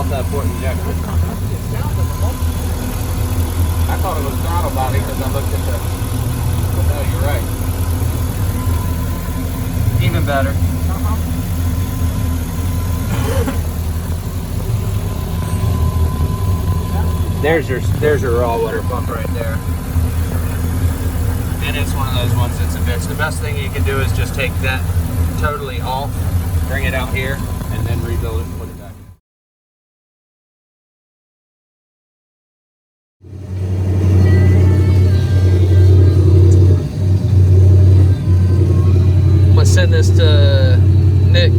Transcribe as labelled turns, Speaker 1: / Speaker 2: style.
Speaker 1: multi-port injector. I thought it was throttle body because I looked at the. No, you're right. Even better. There's your raw water pump right there. And it's one of those ones that's a bitch. The best thing you can do is just take that totally off, bring it out here, and then rebuild it and put it back. I'm gonna send this to Nick.